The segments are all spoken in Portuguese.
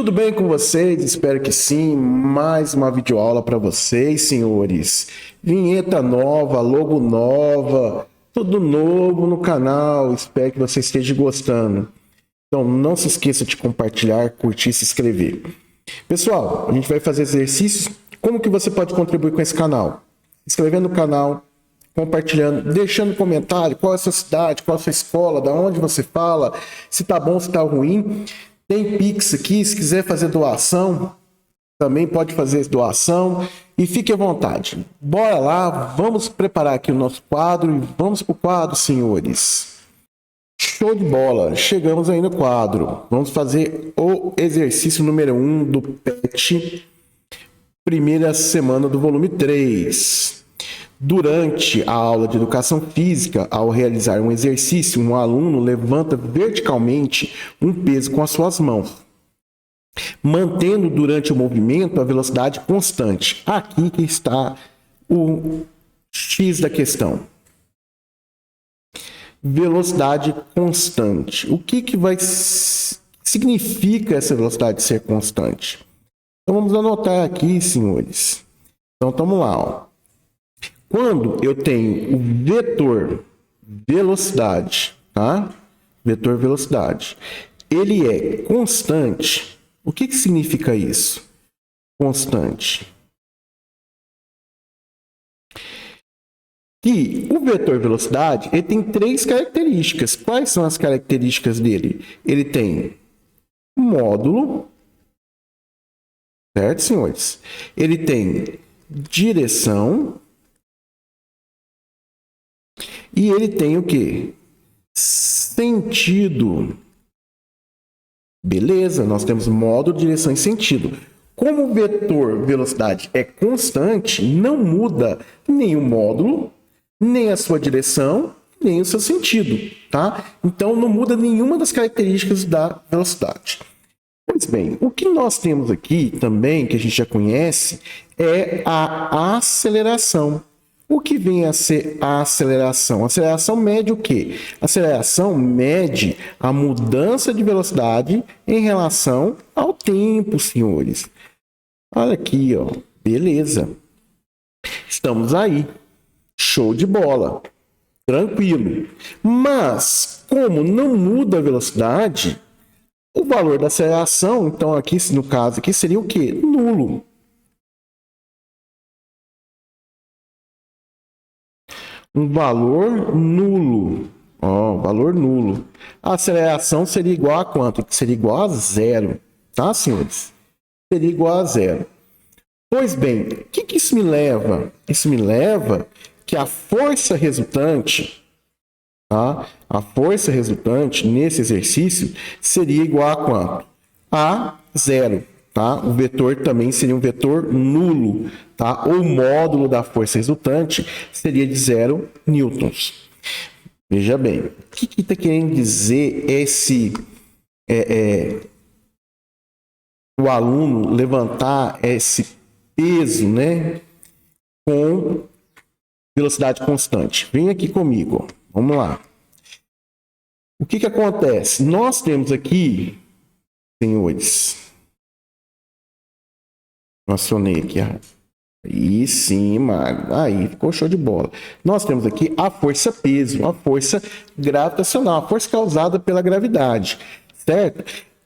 Tudo bem com vocês? Espero que sim. Mais uma videoaula para vocês, senhores. Vinheta nova, logo nova, tudo novo no canal. Espero que você esteja gostando. Então, não se esqueça de compartilhar, curtir e se inscrever. Pessoal, a gente vai fazer exercícios. Como que você pode contribuir com esse canal? Se inscrevendo no canal, compartilhando, deixando comentário, qual é a sua cidade, qual é a sua escola, da onde você fala, se tá bom, se tá ruim. Tem Pix aqui, se quiser fazer doação, também pode fazer doação e fique à vontade. Bora lá, vamos preparar aqui o nosso quadro e vamos pro quadro, senhores. Show de bola, chegamos aí no quadro. Vamos fazer o exercício número 1 do PET, primeira semana do volume 3. Durante a aula de educação física, ao realizar um exercício, um aluno levanta verticalmente um peso com as suas mãos, mantendo durante o movimento a velocidade constante. Aqui que está o X da questão. Velocidade constante. O que significa essa velocidade ser constante? Então vamos anotar aqui, senhores. Então vamos lá, ó. Quando eu tenho o vetor velocidade, tá? Vetor velocidade, ele é constante. O que significa isso? Constante. E o vetor velocidade, ele tem três características. Quais são as características dele? Ele tem módulo, certo, senhores? Ele tem direção. E ele tem o quê? Sentido. Beleza, nós temos módulo, direção e sentido. Como o vetor velocidade é constante, não muda nem o módulo, nem a sua direção, nem o seu sentido, tá? Então, não muda nenhuma das características da velocidade. Pois bem, o que nós temos aqui também, que a gente já conhece, é a aceleração. O que vem a ser a aceleração? A aceleração mede o quê? A aceleração mede a mudança de velocidade em relação ao tempo, senhores. Olha aqui, ó. Beleza. Estamos aí. Show de bola. Tranquilo. Mas, como não muda a velocidade, o valor da aceleração, então aqui, no caso aqui, seria o quê? Nulo. Um valor nulo. Ó, valor nulo. A aceleração seria igual a quanto? Seria igual a zero. Tá, senhores? Seria igual a zero. Pois bem, o que isso me leva? Isso me leva que a força resultante, tá? A força resultante nesse exercício seria igual a quanto? A zero. Tá? O vetor também seria um vetor nulo, tá? O módulo da força resultante seria de 0 newtons. Veja bem, o que está querendo dizer esse o aluno levantar esse peso, né, com velocidade constante? Vem aqui comigo, ó. Vamos lá. O que acontece? Nós temos aqui, senhores, acionei aqui. Aí sim, Magno. Aí ficou show de bola. Nós temos aqui a força peso, a força gravitacional, a força causada pela gravidade, certo?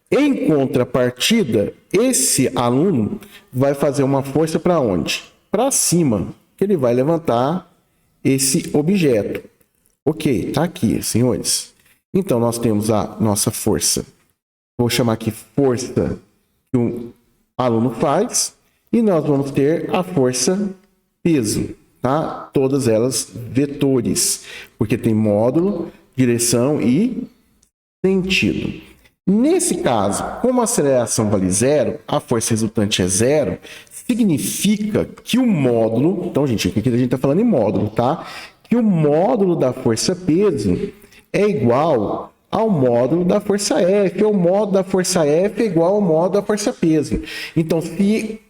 Em contrapartida, esse aluno vai fazer uma força para onde? Para cima, que ele vai levantar esse objeto. Ok, tá aqui, senhores. Então, nós temos a nossa força. Vou chamar aqui força que o aluno faz. E nós vamos ter a força peso, tá? Todas elas vetores, porque tem módulo, direção e sentido. Nesse caso, como a aceleração vale zero, a força resultante é zero, significa que o módulo, então, gente, aqui a gente está falando em módulo, tá? Que o módulo da força peso é igual ao módulo da força F, ou o módulo da força F é igual ao módulo da força peso. Então, se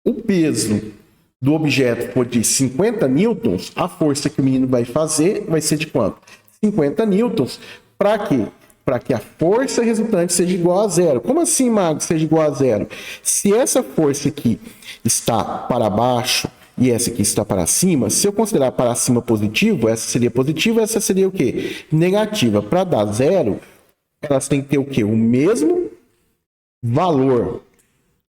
o peso do objeto for de 50 newtons, a força que o menino vai fazer vai ser de quanto? 50 newtons. Para quê? para que a força resultante seja igual a zero. Como assim, Mago, seja igual a zero? Se essa força aqui está para baixo e essa aqui está para cima, se eu considerar para cima positivo, essa seria positiva, essa seria o quê? Negativa. Para dar zero, elas têm que ter o quê? O mesmo valor,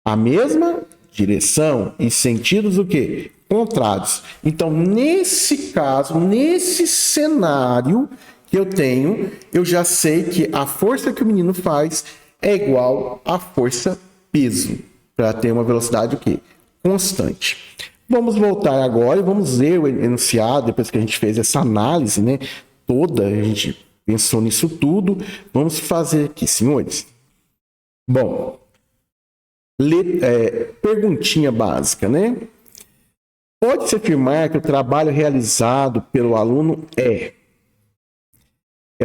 a mesma direção e sentidos o quê? Contrários. Então, nesse caso, nesse cenário que eu tenho, eu já sei que a força que o menino faz é igual à força peso, para ter uma velocidade o quê? Constante. Vamos voltar agora e vamos ver o enunciado, depois que a gente fez essa análise, né? Toda, a gente pensou nisso tudo. Vamos fazer aqui, senhores. Bom, perguntinha básica, né? Pode-se afirmar que o trabalho realizado pelo aluno é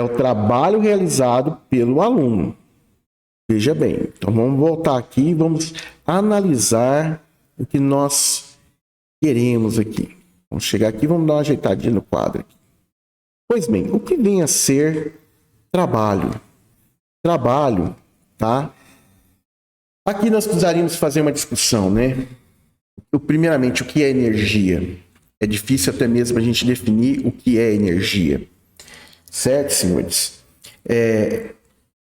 o trabalho realizado pelo aluno. Veja bem, então vamos voltar aqui e vamos analisar o que nós queremos aqui. Vamos chegar aqui e vamos dar uma ajeitadinha no quadro aqui. Pois bem, o que vem a ser trabalho? Trabalho, tá? Aqui nós precisaríamos fazer uma discussão, né? Primeiramente, o que é energia? É difícil até mesmo a gente definir o que é energia. Certo, senhores?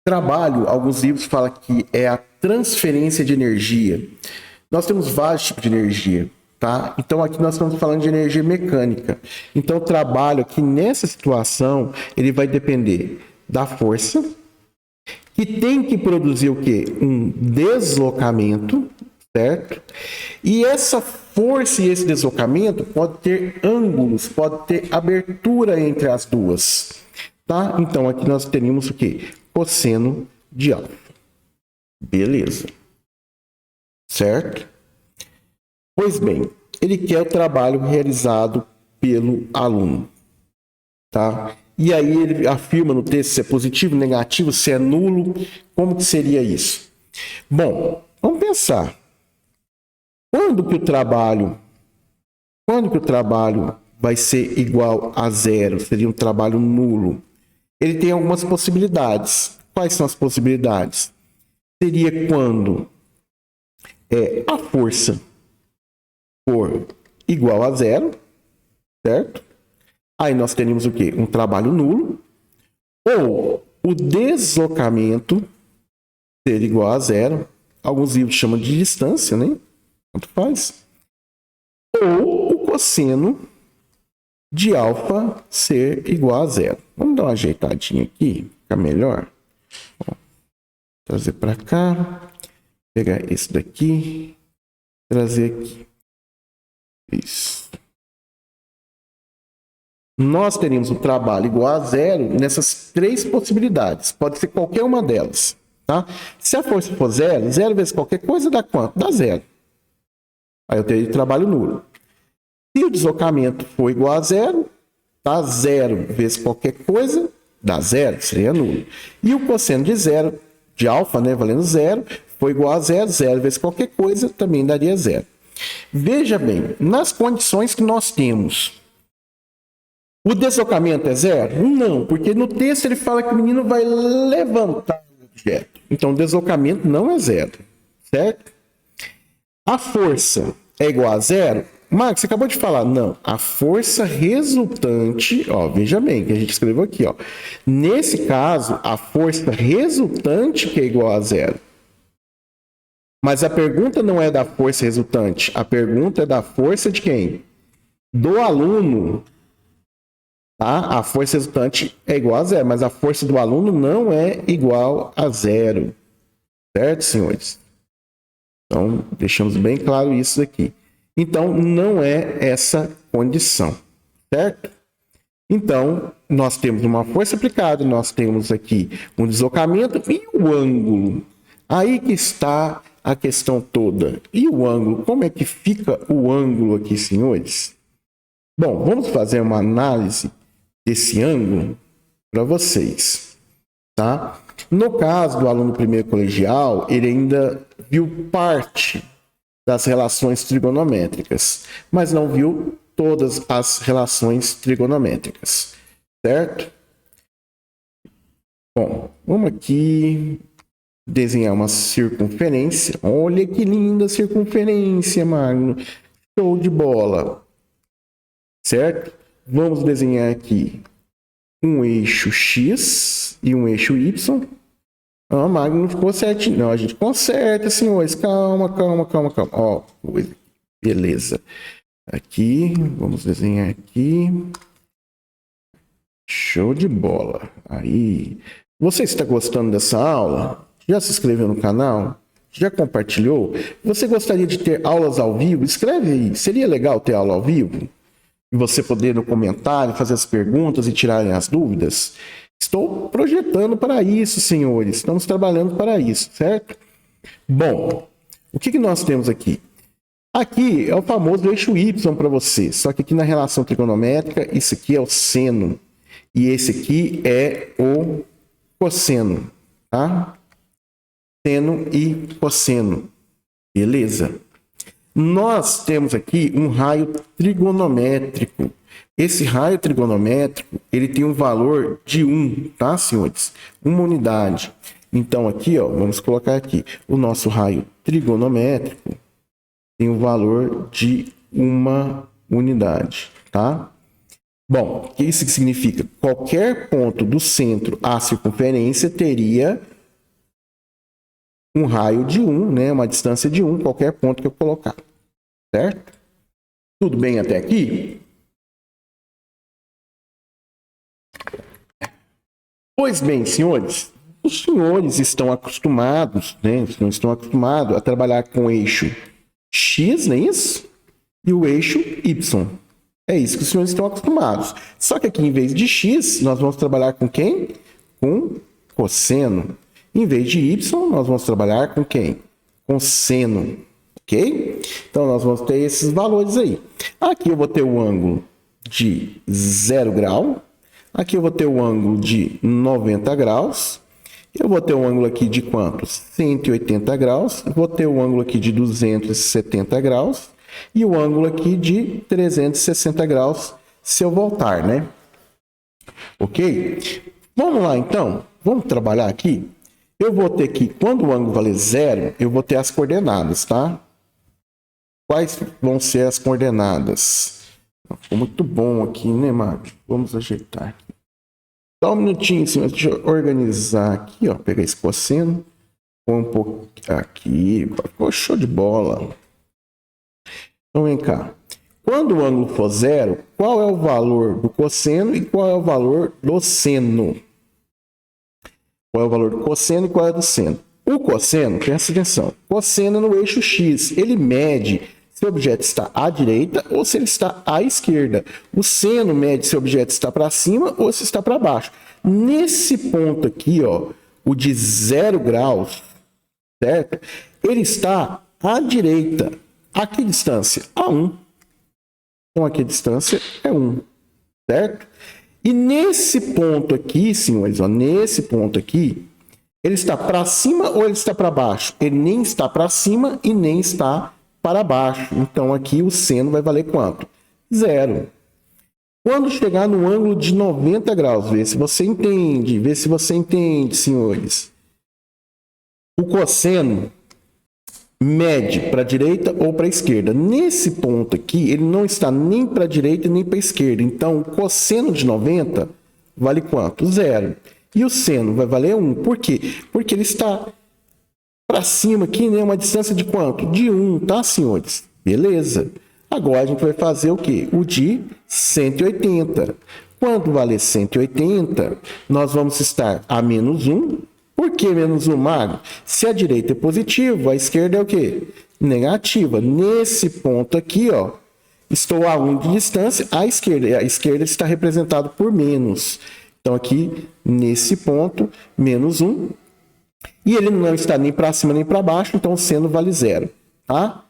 Trabalho, alguns livros falam que é a transferência de energia. Nós temos vários tipos de energia, tá? Então, aqui nós estamos falando de energia mecânica. Então, o trabalho aqui nessa situação, ele vai depender da força, que tem que produzir o quê? Um deslocamento, certo? E essa força e esse deslocamento pode ter ângulos, pode ter abertura entre as duas, tá? Então, aqui nós teríamos o quê? Cosseno de alfa. Beleza. Certo? Pois bem, ele quer o trabalho realizado pelo aluno, tá? E aí ele afirma no texto se é positivo, negativo, se é nulo, como que seria isso? Bom, vamos pensar. Quando que o trabalho vai ser igual a zero? Seria um trabalho nulo. Ele tem algumas possibilidades. Quais são as possibilidades? Seria quando a força for igual a zero, certo? Aí nós teríamos o quê? Um trabalho nulo. Ou o deslocamento ser igual a zero. Alguns livros chamam de distância, né? Quanto faz? Ou o cosseno de alfa ser igual a zero. Vamos dar uma ajeitadinha aqui, ficar melhor. Ó, trazer para cá. Pegar esse daqui. Trazer aqui. Isso. Nós teríamos o trabalho igual a zero nessas três possibilidades. Pode ser qualquer uma delas. Tá? Se a força for zero, zero vezes qualquer coisa dá quanto? Dá zero. Aí eu teria trabalho nulo. Se o deslocamento for igual a zero, tá? Zero vezes qualquer coisa dá zero, seria nulo. E o cosseno de zero, de alfa, né, valendo zero, foi igual a zero, zero vezes qualquer coisa também daria zero. Veja bem, nas condições que nós temos, o deslocamento é zero? Não, porque no texto ele fala que o menino vai levantar o objeto. Então, o deslocamento não é zero, certo? A força é igual a zero? Marcos, você acabou de falar. Não, a força resultante, ó, veja bem, que a gente escreveu aqui, ó. Nesse caso, a força resultante que é igual a zero. Mas a pergunta não é da força resultante, a pergunta é da força de quem? Do aluno. Tá? A força resultante é igual a zero, mas a força do aluno não é igual a zero. Certo, senhores? Então, deixamos bem claro isso aqui. Então, não é essa condição. Certo? Então, nós temos uma força aplicada, nós temos aqui um deslocamento e o ângulo. Aí que está a questão toda. E o ângulo? Como é que fica o ângulo aqui, senhores? Bom, vamos fazer uma análise desse ângulo para vocês, tá? No caso do aluno primeiro colegial, ele ainda viu parte das relações trigonométricas, mas não viu todas as relações trigonométricas, certo? Bom, vamos aqui desenhar uma circunferência. Olha que linda circunferência, Magno. Show de bola. Certo? Vamos desenhar aqui um eixo X e um eixo Y. Ah, Magno, não ficou certinho. Não, a gente conserta, senhores. Calma. Ó, beleza. Aqui, vamos desenhar aqui. Show de bola. Aí. Você está gostando dessa aula? Já se inscreveu no canal? Já compartilhou? Você gostaria de ter aulas ao vivo? Escreve aí. Seria legal ter aula ao vivo? E você poder no comentário fazer as perguntas e tirarem as dúvidas? Estou projetando para isso, senhores. Estamos trabalhando para isso, certo? Bom, o que nós temos aqui? Aqui é o famoso eixo Y para você. Só que aqui na relação trigonométrica, isso aqui é o seno. E esse aqui é o cosseno, tá? Seno e cosseno. Beleza? Nós temos aqui um raio trigonométrico. Esse raio trigonométrico, ele tem um valor de 1, tá, senhores? Uma unidade. Então, aqui, ó, vamos colocar aqui. O nosso raio trigonométrico tem um valor de 1 unidade, tá? Bom, o que isso significa? Qualquer ponto do centro à circunferência teria um raio de 1, né? Uma distância de 1, qualquer ponto que eu colocar. Certo? Tudo bem até aqui? Pois bem, senhores, os senhores estão acostumados, né? Estão acostumados a trabalhar com o eixo X, não é isso? E o eixo Y. É isso que os senhores estão acostumados. Só que aqui, em vez de X, nós vamos trabalhar com quem? Com cosseno. Em vez de Y, nós vamos trabalhar com quem? Com seno. Ok? Então, nós vamos ter esses valores aí. Aqui eu vou ter o ângulo de 0 grau. Aqui eu vou ter o ângulo de 90 graus. Eu vou ter um ângulo aqui de quanto? 180 graus. Vou ter o ângulo aqui de 270 graus. E o ângulo aqui de 360 graus, se eu voltar, né? Ok? Vamos lá, então. Vamos trabalhar aqui. Eu vou ter aqui, quando o ângulo valer 0, eu vou ter as coordenadas, tá? Quais vão ser as coordenadas? Ficou muito bom aqui, né, Marcos? Vamos ajeitar aqui. Só um minutinho, assim, deixa eu organizar aqui, ó. Pegar esse cosseno. Põe um pouco aqui. Ficou show de bola. Então, vem cá. Quando o ângulo for 0, qual é o valor do cosseno e qual é o valor do seno? Qual é o valor do cosseno e qual é do seno? O cosseno, presta atenção, cosseno no eixo X, ele mede se o objeto está à direita ou se ele está à esquerda. O seno mede se o objeto está para cima ou se está para baixo. Nesse ponto aqui, ó, o de 0 graus, certo? Ele está à direita. A que distância? A 1. Então, aqui a distância é 1, certo? E nesse ponto aqui, senhores, ó, nesse ponto aqui, ele está para cima ou ele está para baixo? Ele nem está para cima e nem está para baixo. Então, aqui o seno vai valer quanto? 0. Quando chegar no ângulo de 90 graus, vê se você entende, senhores. O cosseno mede para a direita ou para a esquerda. Nesse ponto aqui, ele não está nem para a direita nem para a esquerda. Então, o cosseno de 90 vale quanto? 0. E o seno vai valer 1. Por quê? Porque ele está para cima aqui, né? Uma distância de quanto? De 1, tá, senhores? Beleza. Agora a gente vai fazer o quê? O de 180. Quando valer 180, nós vamos estar a menos 1. Por que menos 1, Magno? Se a direita é positiva, a esquerda é o quê? Negativa. Nesse ponto aqui, ó, estou a 1 de distância, a esquerda está representada por menos. Então, aqui, nesse ponto, menos 1. E ele não está nem para cima nem para baixo, então o seno vale 0. Tá?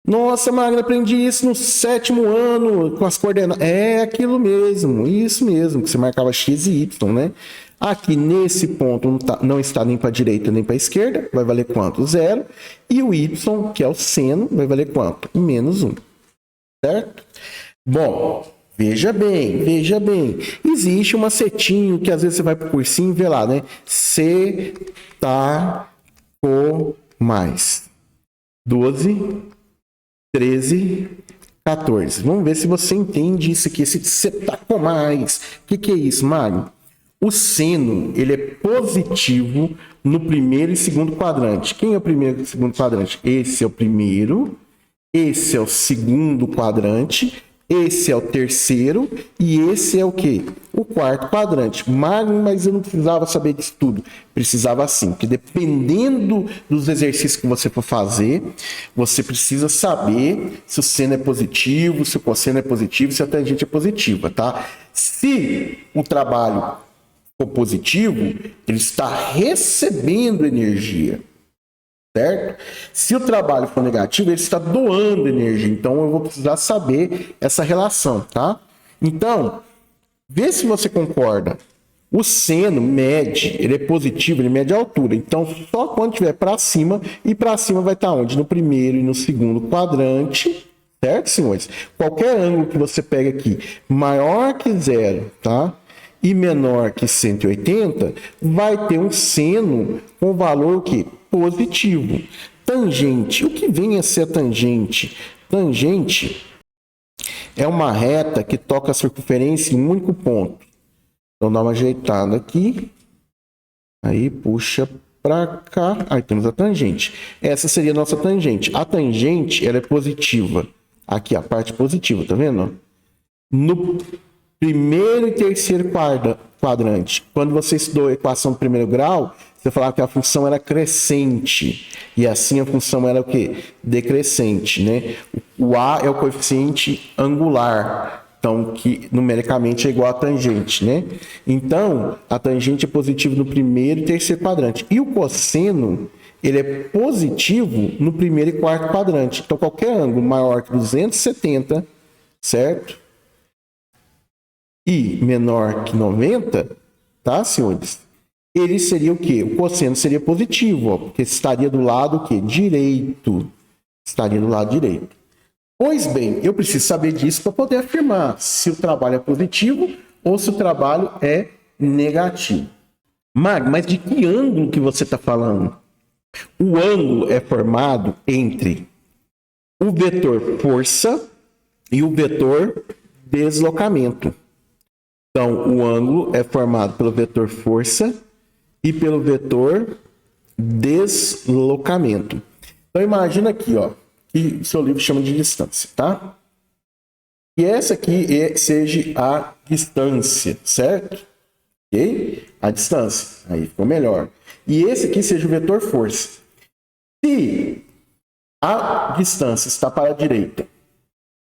Nossa, Magno, aprendi isso no 7º ano, com as coordenadas. É aquilo mesmo, isso mesmo, que você marcava x e y, né? Aqui, nesse ponto, não está nem para a direita nem para a esquerda, vai valer quanto? 0. E o y, que é o seno, vai valer quanto? Menos 1. Certo? Bom, Veja bem, veja bem. Existe um macetinho que às vezes você vai pro cursinho e vê lá, né? Mais. 12, 13, 14. Vamos ver se você entende isso aqui, esse mais. O que é isso, Mário? O seno, ele é positivo no primeiro e segundo quadrante. Quem é o primeiro e segundo quadrante? Esse é o primeiro, esse é o segundo quadrante, esse é o terceiro e esse é o quê? O quarto quadrante. Mas eu não precisava saber disso tudo. Precisava sim, porque dependendo dos exercícios que você for fazer, você precisa saber se o seno é positivo, se o cosseno é positivo, se a tangente é positiva, tá? Se o trabalho for positivo, ele está recebendo energia. Certo? Se o trabalho for negativo, ele está doando energia. Então, eu vou precisar saber essa relação, tá? Então, vê se você concorda. O seno mede, ele é positivo, ele mede a altura. Então, só quando estiver para cima, e para cima vai estar onde? No primeiro e no segundo quadrante, certo, senhores? Qualquer ângulo que você pega aqui, maior que zero, tá? E menor que 180, vai ter um seno com valor o quê? Positivo. Tangente. O que vem a ser a tangente? Tangente é uma reta que toca a circunferência em um único ponto. Então, dá uma ajeitada aqui. Aí, puxa para cá. Aí, temos a tangente. Essa seria a nossa tangente. A tangente, ela é positiva. Aqui, a parte positiva, tá vendo? No primeiro e terceiro quadrante. Quando você estudou a equação do primeiro grau, você falava que a função era crescente. E assim a função era o quê? Decrescente, né? O A é o coeficiente angular. Então, que numericamente é igual a tangente, né? Então, a tangente é positiva no primeiro e terceiro quadrante. E o cosseno, ele é positivo no primeiro e quarto quadrante. Então, qualquer ângulo maior que 270, certo? E menor que 90, tá, senhores? Ele seria o quê? O cosseno seria positivo, ó, porque estaria do lado o quê? Direito. Estaria do lado direito. Pois bem, eu preciso saber disso para poder afirmar se o trabalho é positivo ou se o trabalho é negativo. Mas de que ângulo que você está falando? O ângulo é formado entre o vetor força e o vetor deslocamento. Então, o ângulo é formado pelo vetor força e pelo vetor deslocamento. Então, imagina aqui, ó, que o seu livro chama de distância, tá? E essa aqui seja a distância, certo? Ok? A distância. Aí ficou melhor. E esse aqui seja o vetor força. Se a distância está para a direita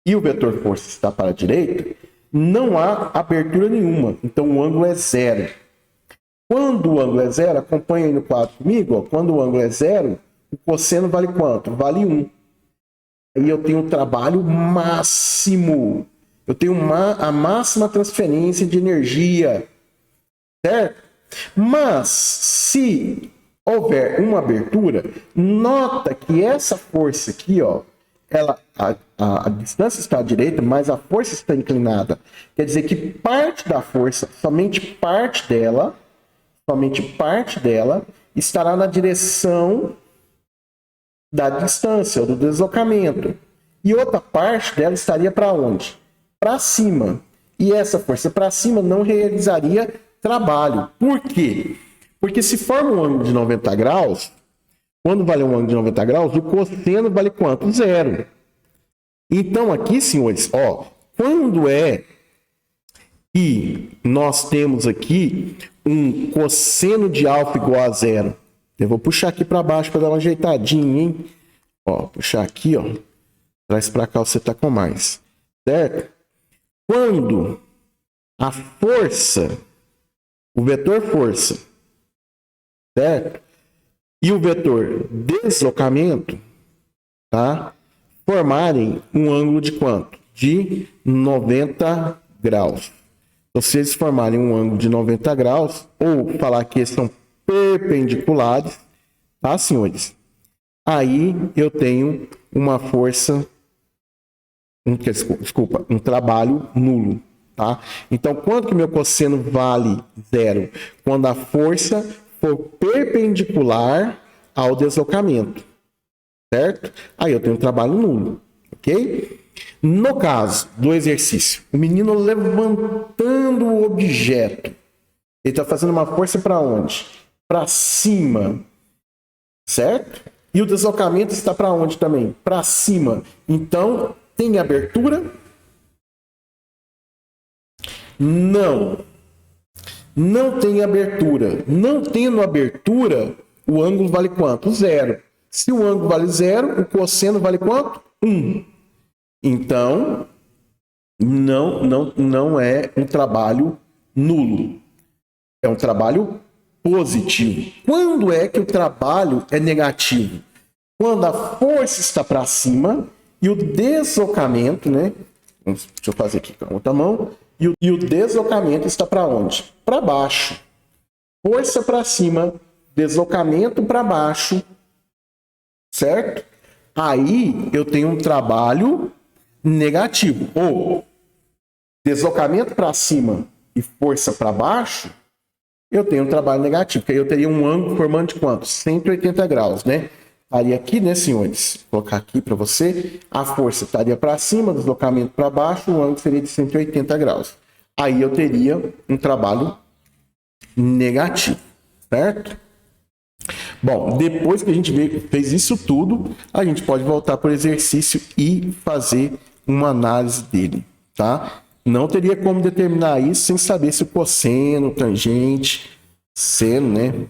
e o vetor força está para a direita, não há abertura nenhuma. Então, o ângulo é zero. Quando o ângulo é zero, acompanha aí no quadro comigo, ó, quando o ângulo é zero, o cosseno vale quanto? Vale 1. Aí eu tenho o trabalho máximo. Eu tenho a máxima transferência de energia. Certo? Mas, se houver uma abertura, nota que essa força aqui, ó, a distância está à direita, mas a força está inclinada. Quer dizer que parte da força, somente parte dela, estará na direção da distância, ou do deslocamento. E outra parte dela estaria para onde? Para cima. E essa força para cima não realizaria trabalho. Por quê? Porque se forma um ângulo de 90 graus, quando vale um ângulo de 90 graus, o cosseno vale quanto? Zero. Então, aqui, senhores, ó, quando é que nós temos aqui um cosseno de alfa igual a zero? Eu vou puxar aqui para baixo para dar uma ajeitadinha, hein? Ó, puxar aqui, ó. Traz para cá, você tá com mais. Certo? Quando a força, o vetor força, certo? E o vetor deslocamento, tá? Formarem um ângulo de quanto? De 90 graus. Então, se eles formarem um ângulo de 90 graus, ou falar que eles são perpendiculares, tá, senhores? Aí eu tenho uma força Desculpa, um trabalho nulo, tá? Então, quando que meu cosseno vale 0? Quando a força for perpendicular ao deslocamento, certo? Aí eu tenho um trabalho nulo, ok? No caso do exercício, o menino levantando o objeto, ele está fazendo uma força para onde? Para cima, certo? E o deslocamento está para onde também? Para cima. Então, tem abertura? Não. Não tem abertura. Não tendo abertura, o ângulo vale quanto? 0. Se o ângulo vale 0, o cosseno vale quanto? 1. Então, não é um trabalho nulo. É um trabalho positivo. Quando é que o trabalho é negativo? Quando a força está para cima e o deslocamento, né? Deixa eu fazer aqui com a outra mão. E o deslocamento está para onde? Para baixo. Força para cima, deslocamento para baixo, certo? Aí eu tenho um trabalho negativo. Ou deslocamento para cima e força para baixo, eu tenho um trabalho negativo, porque aí eu teria um ângulo formando de quanto? 180 graus, né? Estaria aqui, né, senhores? Vou colocar aqui para você. A força estaria para cima, deslocamento para baixo, o ângulo seria de 180 graus. Aí eu teria um trabalho negativo, certo? Bom, depois que a gente fez isso tudo, a gente pode voltar para o exercício e fazer uma análise dele, tá? Não teria como determinar isso sem saber se o cosseno, tangente, seno, né?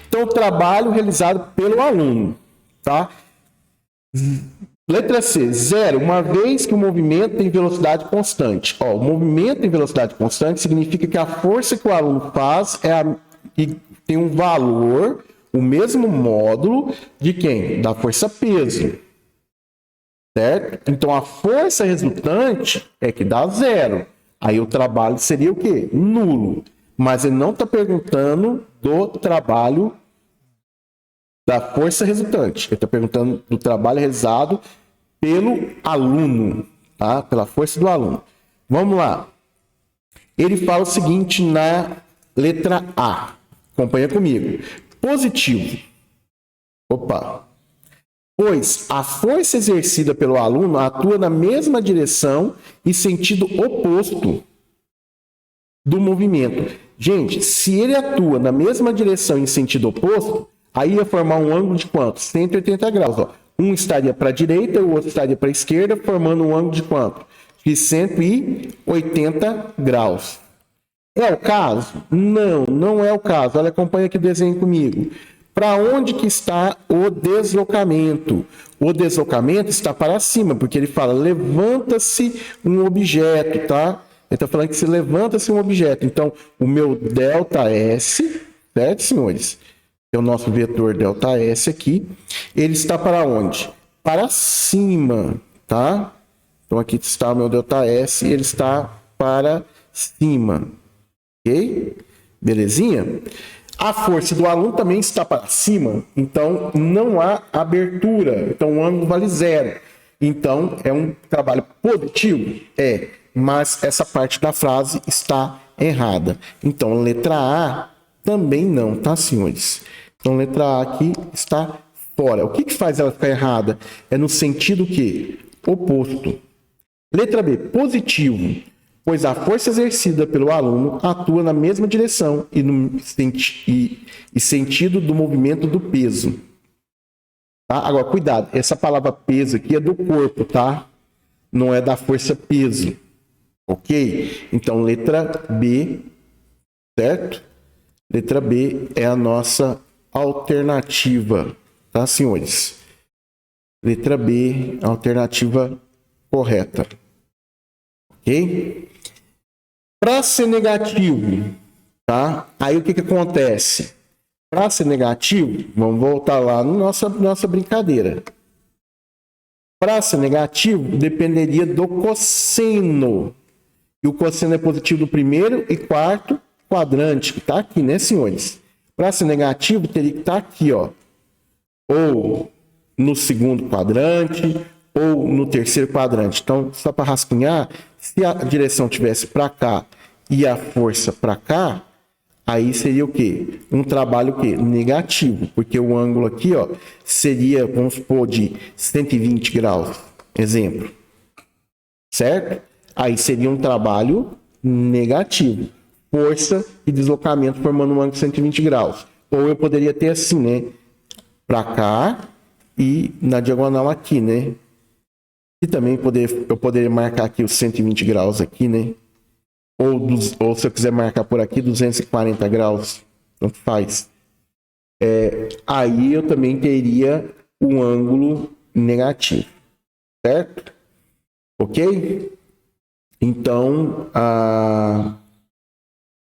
Então, o trabalho realizado pelo aluno, tá? Letra C, 0, uma vez que o movimento tem velocidade constante. Ó, o movimento em velocidade constante significa que a força que o aluno faz e tem um valor, o mesmo módulo de quem? Da força-peso. Certo? Então, a força resultante é que dá 0. Aí o trabalho seria o quê? Nulo. Mas ele não está perguntando do trabalho da força resultante. Ele está perguntando do trabalho realizado pelo aluno, tá? Pela força do aluno. Vamos lá. Ele fala o seguinte na letra A. Acompanha comigo. Positivo. Opa. Pois a força exercida pelo aluno atua na mesma direção e sentido oposto do movimento. Gente, se ele atua na mesma direção e sentido oposto, aí ia formar um ângulo de quanto? 180 graus. Ó. Um estaria para a direita e o outro estaria para a esquerda, formando um ângulo de quanto? De 180 graus. É o caso? Não, não é o caso. Olha, acompanha aqui o desenho comigo. Para onde que está o deslocamento? O deslocamento está para cima, porque ele fala, levanta-se um objeto, tá? Ele está falando que se levanta-se um objeto. Então, o meu ΔS, certo, senhores? É o nosso vetor ΔS aqui. Ele está para onde? Para cima, tá? Então, aqui está o meu ΔS e ele está para cima. Ok? Belezinha? A força do aluno também está para cima, então não há abertura. Então o ângulo vale 0. Então é um trabalho positivo? É, mas essa parte da frase está errada. Então letra A também não, tá, senhores? Então letra A aqui está fora. O que faz ela ficar errada? É no sentido que? Oposto. Letra B, positivo. Pois a força exercida pelo aluno atua na mesma direção e sentido do movimento do peso. Tá? Agora, cuidado, essa palavra peso aqui é do corpo, tá? Não é da força peso. Ok? Então, letra B, certo? Letra B é a nossa alternativa, tá, senhores? Letra B, alternativa correta. Ok? Para ser negativo, tá? Aí o que acontece? Para ser negativo, vamos voltar lá na nossa brincadeira. Para ser negativo, dependeria do cosseno. E o cosseno é positivo do primeiro e quarto quadrante, que está aqui, né, senhores? Para ser negativo, teria que estar aqui, ó. Ou no segundo quadrante, ou no terceiro quadrante. Então, só para rascunhar, se a direção tivesse para cá e a força para cá, aí seria o quê? Um trabalho o quê? Negativo, porque o ângulo aqui, ó, seria, vamos supor, de 120 graus, exemplo. Certo? Aí seria um trabalho negativo. Força e deslocamento formando um ângulo de 120 graus. Ou eu poderia ter assim, né? Para cá e na diagonal aqui, né? E também eu poderia marcar aqui os 120 graus aqui, né? Ou se eu quiser marcar por aqui 240 graus, tanto faz. Aí eu também teria um ângulo negativo, certo? Ok? Então,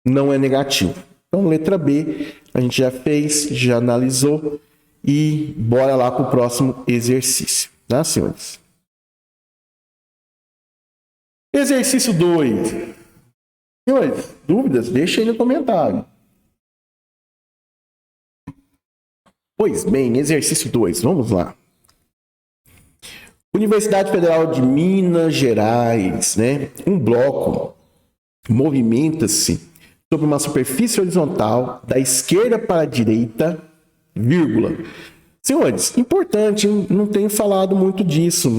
não é negativo. Então, letra B, a gente já fez, já analisou e bora lá para o próximo exercício, tá, senhores? Exercício 2. Senhores, dúvidas? Deixa aí no comentário. Pois bem, exercício 2, vamos lá. Universidade Federal de Minas Gerais, né? Um bloco movimenta-se sobre uma superfície horizontal da esquerda para a direita, vírgula. Senhores, importante, hein? Não tenho falado muito disso,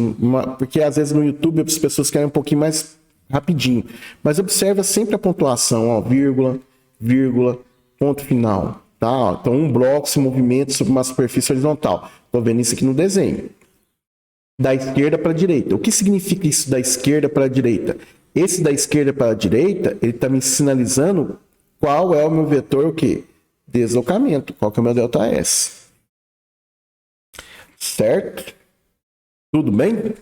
porque às vezes no YouTube as pessoas querem um pouquinho mais rapidinho. Mas observa sempre a pontuação, ó, vírgula, vírgula, ponto final. Tá? Então, um bloco se movimenta sobre uma superfície horizontal. Estou vendo isso aqui no desenho. Da esquerda para a direita. O que significa isso da esquerda para a direita? Esse da esquerda para a direita, ele está me sinalizando qual é o meu vetor, o quê? Deslocamento. Qual que é o meu delta S? Certo? Tudo bem?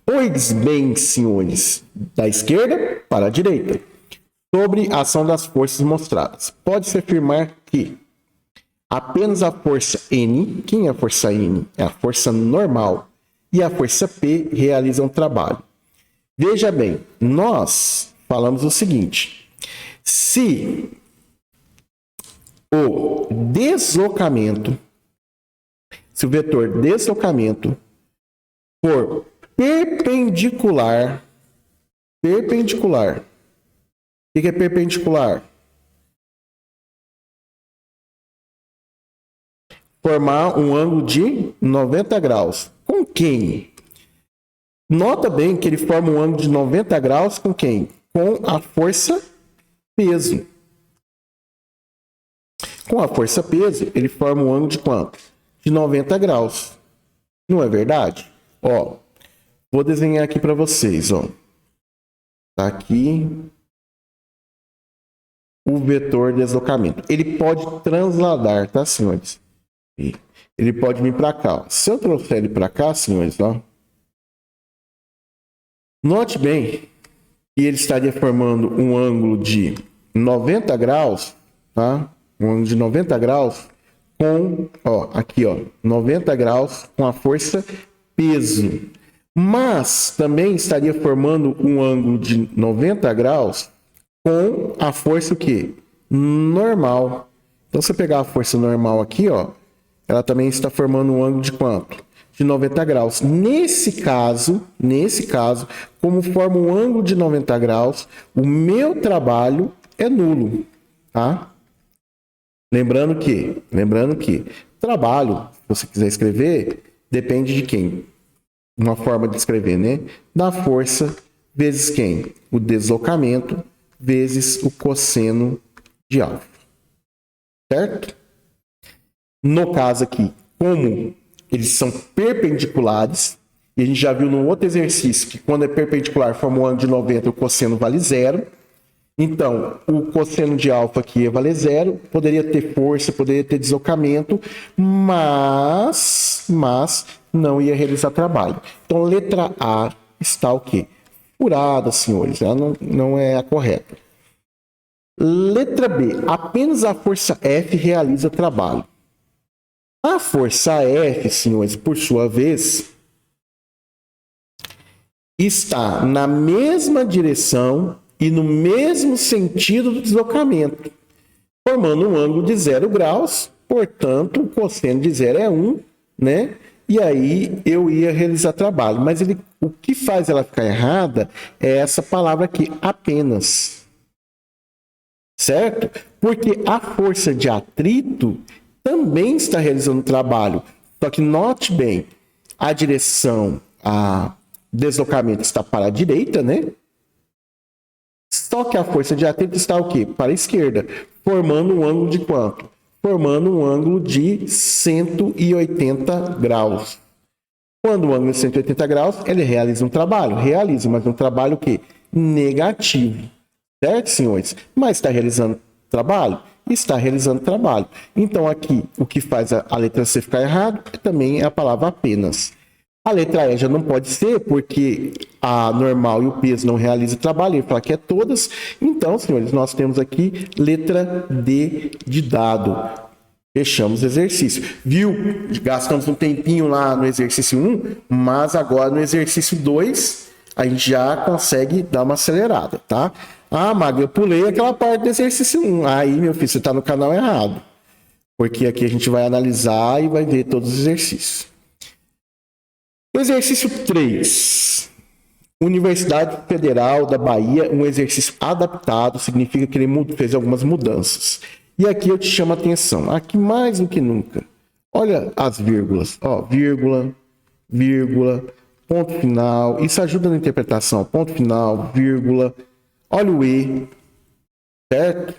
Pois bem, senhores, da esquerda para a direita. Sobre a ação das forças mostradas. Pode-se afirmar que apenas a força N, quem é a força N? É a força normal. E a força P realizam trabalho. Veja bem, nós falamos o seguinte. Se o deslocamento, se o vetor deslocamento for perpendicular, o que é perpendicular? Formar um ângulo de 90 graus. Com quem? Nota bem que ele forma um ângulo de 90 graus com quem? Com a força peso. Com a força peso, ele forma um ângulo de quanto? De 90 graus. Não é verdade? Ó, vou desenhar aqui para vocês, ó. Tá aqui o vetor deslocamento. Ele pode transladar, tá, senhores? Ele pode vir para cá. Ó. Se eu trouxer ele para cá, senhores, ó. Note bem que ele estaria formando um ângulo de 90 graus, tá? Um ângulo de 90 graus com, ó, aqui, ó, 90 graus com a força peso. Mas também estaria formando um ângulo de 90 graus com a força o quê? Normal. Então, se eu pegar a força normal aqui, ó, ela também está formando um ângulo de quanto? De 90 graus. Nesse caso, como forma um ângulo de 90 graus, o meu trabalho é nulo, tá? Lembrando que trabalho, se você quiser escrever, depende de quem? Uma forma de escrever, né? Da força vezes quem? O deslocamento vezes o cosseno de alfa. Certo? No caso aqui, como eles são perpendiculares, e a gente já viu num outro exercício que quando é perpendicular forma um ângulo de 90, o cosseno vale zero. Então, o cosseno de alfa aqui ia valer zero, poderia ter força, poderia ter deslocamento, mas não ia realizar trabalho. Então, letra A está o quê? Furada, senhores, ela não é a correta. Letra B, apenas a força F realiza trabalho. A força F, senhores, por sua vez, está na mesma direção e no mesmo sentido do deslocamento, formando um ângulo de 0 graus, portanto, o cosseno de 0 é 1, né? e aí eu ia realizar trabalho. Mas o que faz ela ficar errada é essa palavra aqui, apenas. Certo? Porque a força de atrito também está realizando trabalho. Só que note bem, a direção, a deslocamento está para a direita, né? Só que a força de atrito está o quê? Para a esquerda, formando um ângulo de quanto? Formando um ângulo de 180 graus. Quando o ângulo é 180 graus, ele realiza um trabalho. Realiza, mas um trabalho o quê? Negativo. Certo, senhores? Mas está realizando trabalho? Está realizando trabalho. Então, aqui, o que faz a letra C ficar errado também é a palavra apenas. A letra E já não pode ser, porque a normal e o peso não realizam trabalho. Ele fala que é todas. Então, senhores, nós temos aqui letra D de dado. Fechamos o exercício. Viu? Gastamos um tempinho lá no exercício 1, mas agora no exercício 2, a gente já consegue dar uma acelerada, tá? Ah, Maga, eu pulei aquela parte do exercício 1. Aí, meu filho, você está no canal errado. Porque aqui a gente vai analisar e vai ver todos os exercícios. Exercício 3. Universidade Federal da Bahia, um exercício adaptado, significa que ele fez algumas mudanças. E aqui eu te chamo a atenção, aqui mais do que nunca. Olha as vírgulas, ó, vírgula, vírgula, ponto final, isso ajuda na interpretação, ponto final, vírgula, olha o E, certo?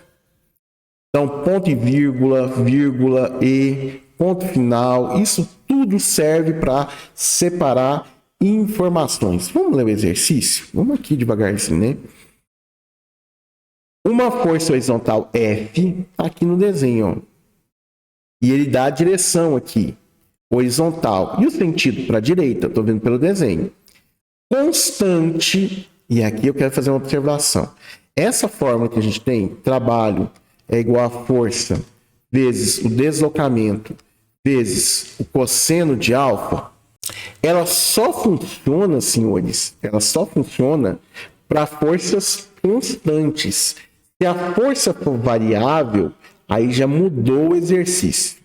Então, ponto e vírgula, vírgula, E, ponto final, isso tudo serve para separar informações. Vamos ler o exercício? Vamos aqui devagarzinho, né? Uma força horizontal F, aqui no desenho, ó. E ele dá a direção aqui, horizontal. E o sentido para a direita, estou vendo pelo desenho. Constante, e aqui eu quero fazer uma observação. Essa fórmula que a gente tem, trabalho é igual a força vezes o deslocamento vezes o cosseno de alfa, ela só funciona, senhores, ela só funciona para forças constantes. Se a força for variável, aí já mudou o exercício.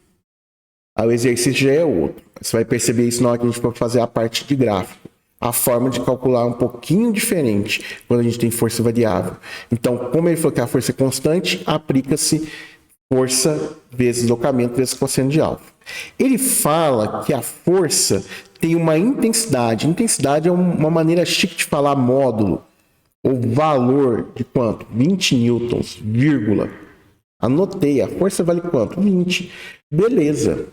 Aí o exercício já é outro. Você vai perceber isso na hora que a gente for fazer a parte de gráfico. A forma de calcular é um pouquinho diferente quando a gente tem força variável. Então, como ele falou que a força é constante, aplica-se força vezes deslocamento vezes cosseno de alfa. Ele fala que a força tem uma intensidade. Intensidade é uma maneira chique de falar módulo, ou valor de quanto? 20 newtons, vírgula. Anotei, a força vale quanto? 20. Beleza.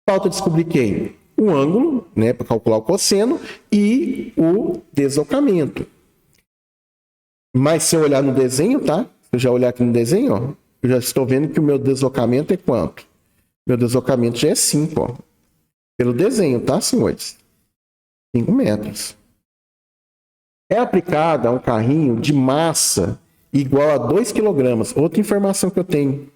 Falta descobrir quem? O ângulo, né, para calcular o cosseno, e o deslocamento. Mas se eu olhar no desenho, tá? Se eu já olhar aqui no desenho, ó, eu já estou vendo que o meu deslocamento é quanto? Meu deslocamento já é 5, ó. Pelo desenho, tá, senhores? 5 metros. É aplicado a um carrinho de massa igual a 2 kg. Outra informação que eu tenho.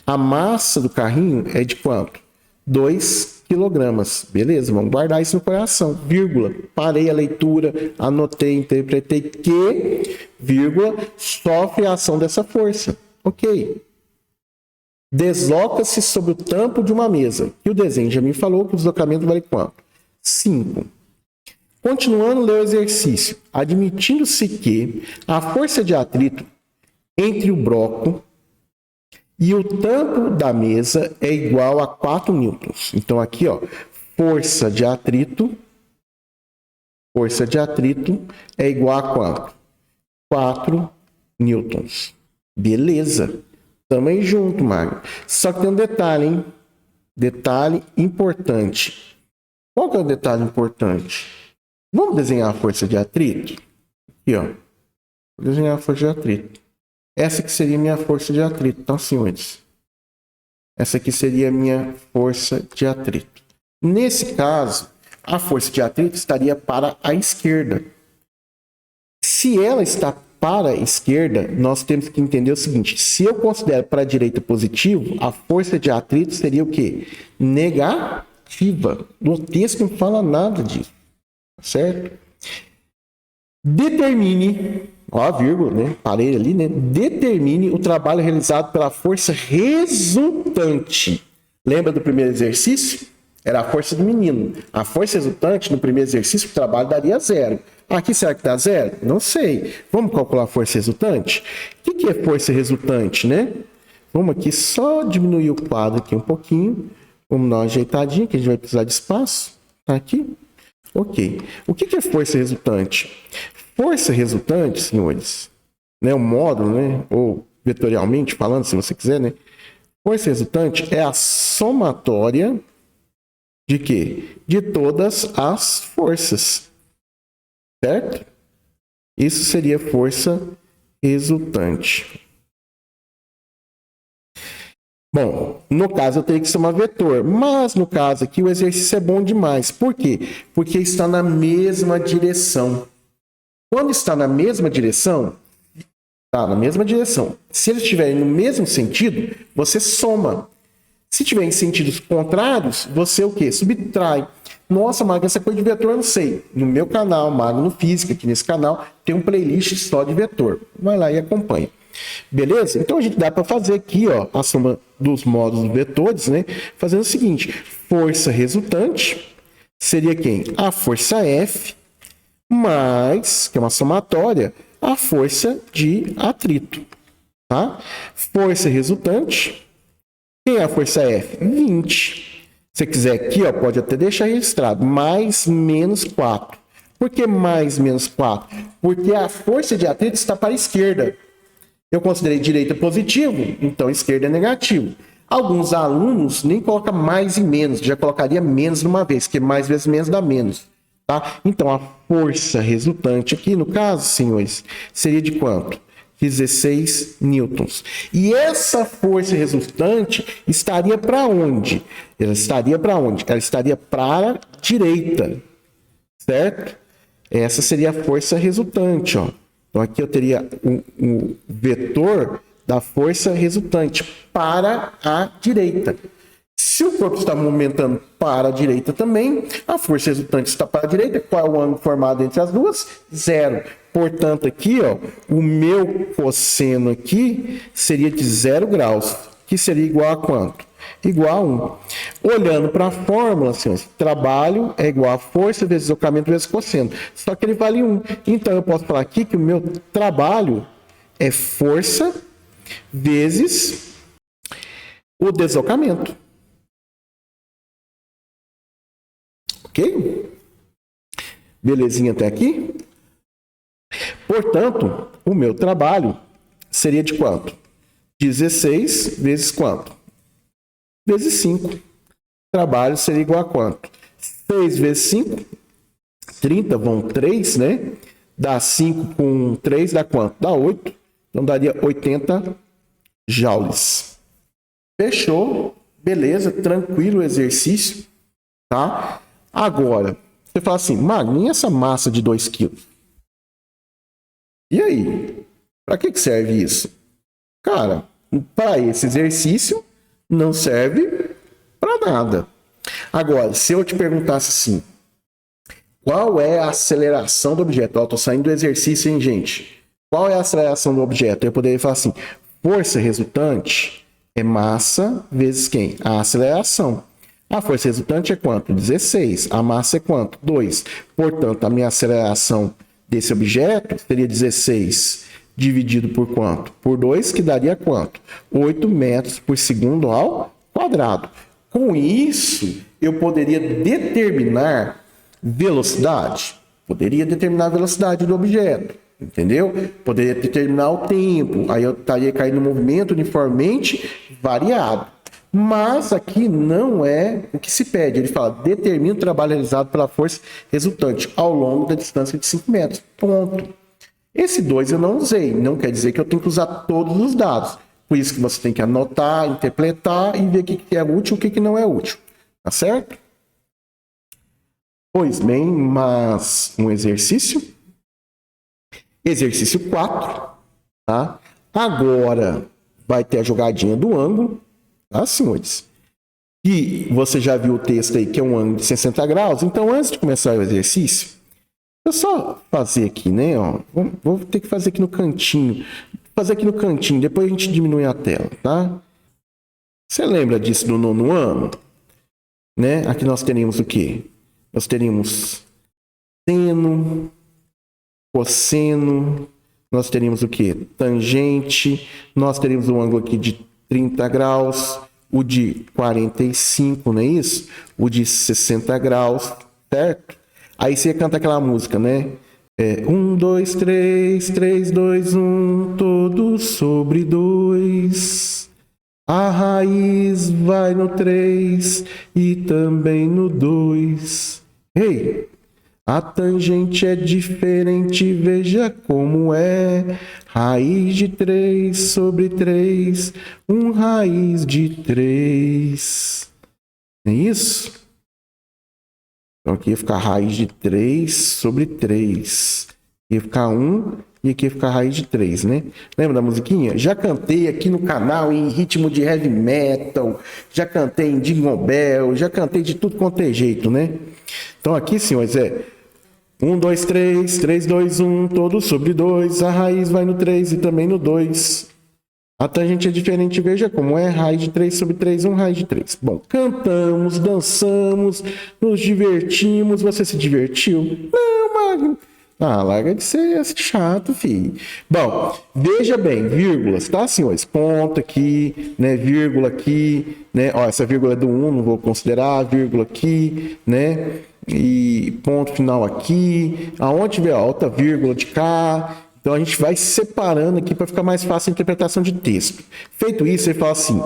A massa do carrinho é de quanto? 2 kg. Beleza, vamos guardar isso no coração. Vírgula. Parei a leitura, anotei, interpretei que, vírgula, sofre a ação dessa força. Ok. Desloca-se sobre o tampo de uma mesa. E o desenho já me falou que o deslocamento vale quanto? 5. Continuando a ler o exercício. Admitindo-se que a força de atrito entre o broco e o tampo da mesa é igual a 4 newtons. Então, aqui, ó, força de atrito é igual a quanto? 4 newtons. Beleza. Tamo aí junto, Magno. Só que tem um detalhe, hein? Detalhe importante. Qual que é o detalhe importante? Vamos desenhar a força de atrito? Aqui, ó. Vou desenhar a força de atrito. Essa aqui seria a minha força de atrito, tá, senhores? Essa aqui seria a minha força de atrito. Nesse caso, a força de atrito estaria para a esquerda. Se ela está para a esquerda, nós temos que entender o seguinte. Se eu considero para a direita positivo, a força de atrito seria o quê? Negativa. No texto não fala nada disso. Certo? Determine, ó a vírgula, né? Parei ali, né? Determine o trabalho realizado pela força resultante. Lembra do primeiro exercício? Era a força do menino. A força resultante, no primeiro exercício, o trabalho daria 0. Aqui, será que dá 0? Não sei. Vamos calcular a força resultante? O que é força resultante, né? Vamos aqui só diminuir o quadro aqui um pouquinho. Vamos dar uma ajeitadinha, que a gente vai precisar de espaço. Tá aqui? Ok. O que é força resultante? Força resultante, senhores, né? O módulo, né? Ou vetorialmente falando, se você quiser, né? Força resultante é a somatória de quê? De todas as forças. Certo? Isso seria força resultante. Bom, no caso eu teria que somar vetor, mas no caso aqui o exercício é bom demais. Por quê? Porque está na mesma direção. Quando está na mesma direção, está na mesma direção. Se eles estiverem no mesmo sentido, você soma. Se tiver em sentidos contrários, você o quê? Subtrai. Nossa, Magno, essa coisa de vetor eu não sei. No meu canal, Magno Física, aqui nesse canal, tem um playlist só de vetor. Vai lá e acompanha. Beleza? Então a gente dá para fazer aqui, ó, a soma dos módulos vetores, né? Fazendo o seguinte: força resultante seria quem? A força F mais, que é uma somatória, a força de atrito. Tá? Força resultante. Quem é a força F? 20. Se você quiser aqui, ó, pode até deixar registrado. Mais menos 4. Por que mais menos 4? Porque a força de atrito está para a esquerda. Eu considerei direita positivo, então esquerda é negativo. Alguns alunos nem colocam mais e menos, já colocaria menos numa vez, porque mais vezes menos dá menos. Tá? Então a força resultante aqui, no caso, senhores, seria de quanto? 16 newtons. E essa força resultante estaria para onde? Ela estaria para onde? Ela estaria para a direita, certo? Essa seria a força resultante, ó. Então aqui eu teria o vetor da força resultante para a direita. Se o corpo está movimentando para a direita também, a força resultante está para a direita. Qual é o ângulo formado entre as duas? 0. Portanto, aqui, ó, o meu cosseno aqui seria de 0 graus, que seria igual a quanto? Igual a 1. Olhando para a fórmula, assim, trabalho é igual a força vezes deslocamento vezes cosseno. Só que ele vale 1. Então, eu posso falar aqui que o meu trabalho é força vezes o deslocamento. Ok? Belezinha até aqui? Portanto, o meu trabalho seria de quanto? 16 vezes quanto? Vezes 5. Trabalho seria igual a quanto? 6 vezes 5, 30, vão 3, né? Dá 5 com 3, dá quanto? Dá 8. Então, daria 80 joules. Fechou? Beleza, tranquilo o exercício, tá? Agora, você fala assim, Magno, e essa massa de 2 quilos? E aí? Para que serve isso? Cara, para esse exercício não serve para nada. Agora, se eu te perguntasse assim, qual é a aceleração do objeto? Eu estou saindo do exercício, hein, gente? Qual é a aceleração do objeto? Eu poderia falar assim, força resultante é massa vezes quem? A aceleração. A força resultante é quanto? 16. A massa é quanto? 2. Portanto, a minha aceleração desse objeto seria 16 dividido por quanto? Por 2, que daria quanto? 8 metros por segundo ao quadrado. Com isso, eu poderia determinar velocidade? Poderia determinar a velocidade do objeto, entendeu? Poderia determinar o tempo, aí eu estaria caindo no movimento uniformemente variado. Mas aqui não é o que se pede. Ele fala, determina o trabalho realizado pela força resultante ao longo da distância de 5 metros. Ponto. Esse 2 eu não usei. Não quer dizer que eu tenho que usar todos os dados. Por isso que você tem que anotar, interpretar e ver o que é útil e o que não é útil. Tá certo? Pois bem, mas um exercício. Exercício 4. Tá? Agora vai ter a jogadinha do ângulo. Tá, senhores? E você já viu o texto aí, que é um ângulo de 60 graus. Então, antes de começar o exercício, eu só fazer aqui, né? Ó, vou ter que fazer aqui no cantinho. Fazer aqui no cantinho, depois a gente diminui a tela, tá? Você lembra disso no 9º ano? né? Aqui nós teríamos o quê? Nós teríamos seno, cosseno, nós teríamos o quê? Tangente, nós teríamos um ângulo aqui de 30 graus, o de 45, não é isso? O de 60 graus, certo? Aí você canta aquela música, né? 1, 2, 3, 3, 2, 1, todos sobre 2. A raiz vai no 3 e também no 2. Ei! A tangente é diferente, veja como é. Raiz de 3 sobre 3, raiz de 3. Não é isso? Então aqui ia ficar raiz de 3 sobre 3. Ia ficar 1 e aqui ia ficar raiz de 3, né? Lembra da musiquinha? Já cantei aqui no canal em ritmo de heavy metal, já cantei em Jingle Bell, já cantei de tudo quanto é jeito, né? Então aqui, senhores, 1, 2, 3, 3, 2, 1, todo sobre 2, a raiz vai no 3 e também no 2. A tangente é diferente, veja como é, raiz de 3 sobre 3, raiz de 3. Bom, cantamos, dançamos, nos divertimos, você se divertiu? Não, Magno. Ah, larga de ser chato, filho. Bom, veja bem, vírgulas, tá, senhores? Ponto aqui, né, vírgula aqui, né, ó, essa vírgula é do 1, não vou considerar, vírgula aqui, né, e ponto final aqui, aonde tiver alta vírgula de cá. Então a gente vai separando aqui para ficar mais fácil a interpretação de texto. Feito isso, ele fala assim: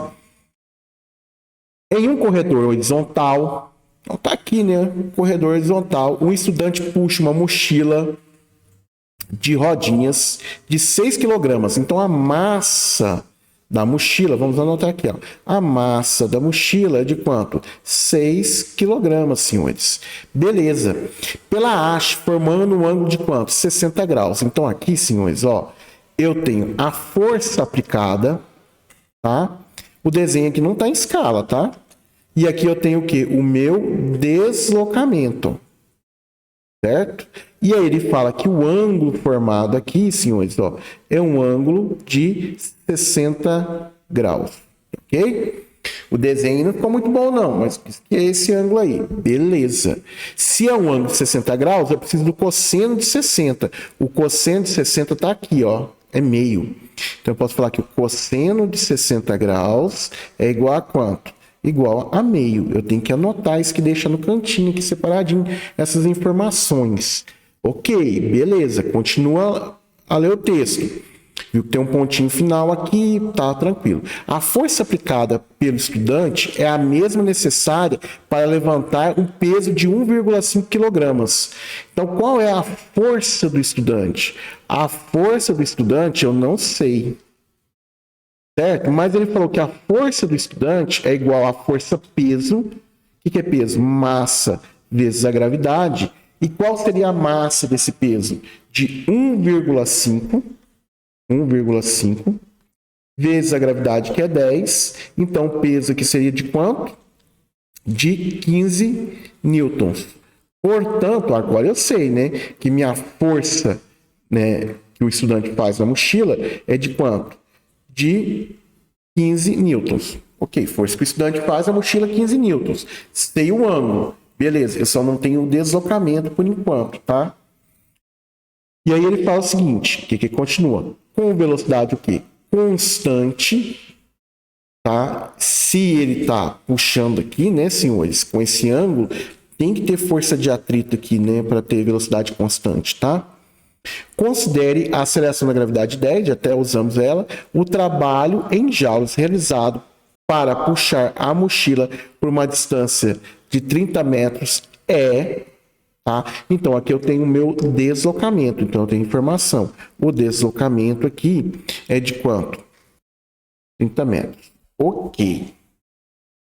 em um corredor horizontal, então tá aqui, né, corredor horizontal, um estudante puxa uma mochila de rodinhas de 6 kg. Então a massa da mochila, vamos anotar aqui, ó. A massa da mochila é de quanto? 6 kg, senhores. Beleza. Pela haste, formando um ângulo de quanto? 60 graus. Então aqui, senhores, ó, eu tenho a força aplicada, tá? O desenho aqui não tá em escala, tá? E aqui eu tenho o quê? O meu deslocamento. Certo? E aí ele fala que o ângulo formado aqui, senhores, ó, é um ângulo de 60 graus. Ok? O desenho não ficou muito bom não, mas que é esse ângulo aí. Beleza. Se é um ângulo de 60 graus, eu preciso do cosseno de 60. O cosseno de 60 está aqui, ó, é meio. Então eu posso falar que o cosseno de 60 graus é igual a quanto? Igual a meio. Eu tenho que anotar isso que deixa no cantinho aqui separadinho essas informações. Ok, beleza. Continua a ler o texto. Viu que tem um pontinho final aqui, tá tranquilo. A força aplicada pelo estudante é a mesma necessária para levantar um peso de 1,5 kg. Então, qual é a força do estudante? A força do estudante eu não sei. Certo? Mas ele falou que a força do estudante é igual à força peso. O que é peso? Massa vezes a gravidade. E qual seria a massa desse peso? De 1,5 vezes a gravidade, que é 10. Então, o peso aqui seria de quanto? De 15 newtons. Portanto, agora eu sei, né, que minha força, né, que o estudante faz na mochila é de quanto? De 15 newtons. Ok, força que o estudante faz na mochila, 15 newtons. Sei o ângulo. Beleza, eu só não tenho o deslocamento por enquanto, tá? E aí ele fala o seguinte, que continua. Com velocidade o quê? Constante, tá? Se ele tá puxando aqui, né, senhores, com esse ângulo, tem que ter força de atrito aqui, né, para ter velocidade constante, tá? Considere a aceleração da gravidade 10, até usamos ela, o trabalho em joules realizado para puxar a mochila por uma distância de 30 metros tá? Então, aqui eu tenho o meu deslocamento, então eu tenho informação. O deslocamento aqui é de quanto? 30 metros. Ok.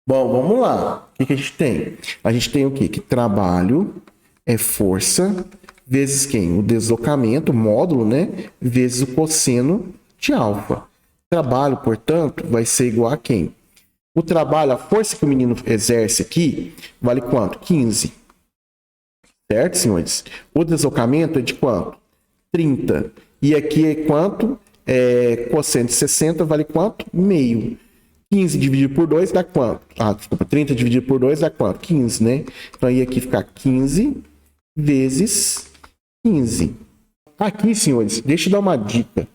Bom, vamos lá. O que a gente tem? A gente tem o quê? Que trabalho é força vezes quem? O deslocamento, o módulo, né? Vezes o cosseno de alfa. Trabalho, portanto, vai ser igual a quem? O trabalho, a força que o menino exerce aqui, vale quanto? 15. Certo, senhores? O deslocamento é de quanto? 30. E aqui é quanto? Cosseno de 60 vale quanto? Meio. 15 dividido por 2 dá quanto? Ah, desculpa, 30 dividido por 2 dá quanto? 15, né? Então aí aqui fica 15 vezes 15. Aqui, senhores, deixa eu dar uma dica.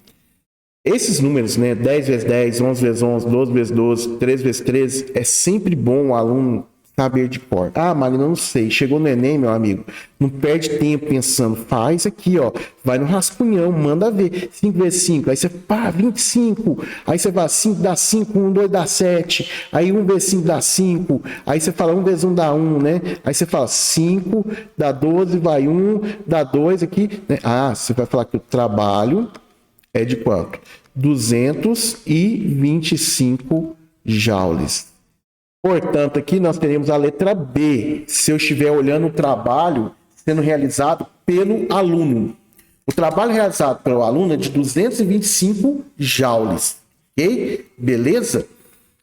Esses números, né? 10 vezes 10, 11 vezes 11, 12 vezes 12, 13 vezes 13, é sempre bom o aluno saber de cor. Ah, Marina, eu não sei. Chegou no Enem, meu amigo. Não perde tempo pensando. Faz aqui, ó. Vai no rascunhão, manda ver. 5 vezes 5. Aí você, pá, 25. Aí você vai, 5 dá 5, 1, 2 dá 7. Aí 1 vezes 5 dá 5. Aí você fala 1 vezes 1 dá 1, né? Aí você fala 5, dá 12, vai 1, dá 2 aqui. Né? Ah, você vai falar que o trabalho é de quanto? 225 joules. Portanto, aqui nós teremos a letra B, se eu estiver olhando o trabalho sendo realizado pelo aluno. O trabalho realizado pelo aluno é de 225 joules, ok? Beleza?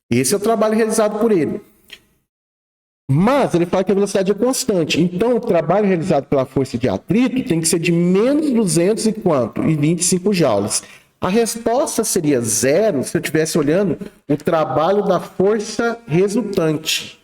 Esse é o trabalho realizado por ele. Mas ele fala que a velocidade é constante. Então, o trabalho realizado pela força de atrito tem que ser de menos 200 e quanto? E 25 joules. A resposta seria zero se eu estivesse olhando o trabalho da força resultante,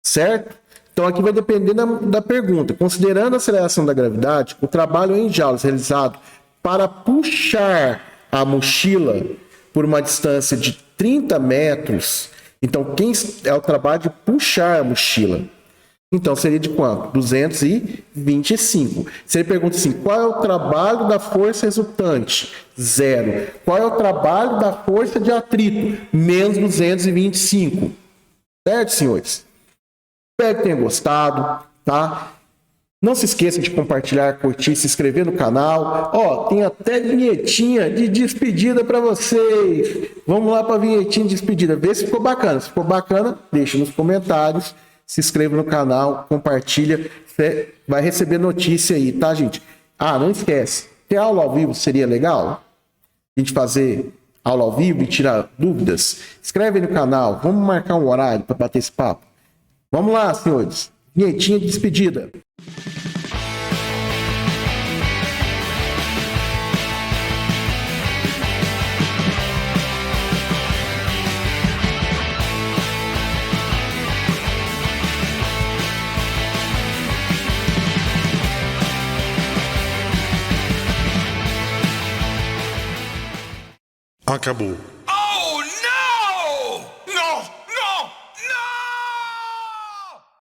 certo? Então aqui vai depender da pergunta. Considerando a aceleração da gravidade, o trabalho em joules realizado para puxar a mochila por uma distância de 30 metros, então quem é o trabalho de puxar a mochila? Então, seria de quanto? 225. Se ele pergunta assim, qual é o trabalho da força resultante? Zero. Qual é o trabalho da força de atrito? Menos 225. Certo, senhores? Espero que tenham gostado, tá? Não se esqueça de compartilhar, curtir, se inscrever no canal. Ó, tem até vinhetinha de despedida para vocês. Vamos lá para a vinhetinha de despedida. Vê se ficou bacana. Se ficou bacana, deixa nos comentários. Se inscreva no canal, compartilha, você vai receber notícia aí, tá, gente? Ah, não esquece, ter aula ao vivo seria legal? A gente fazer aula ao vivo e tirar dúvidas? Inscreve no canal, vamos marcar um horário para bater esse papo. Vamos lá, senhores, vinhetinha de despedida. Acabou.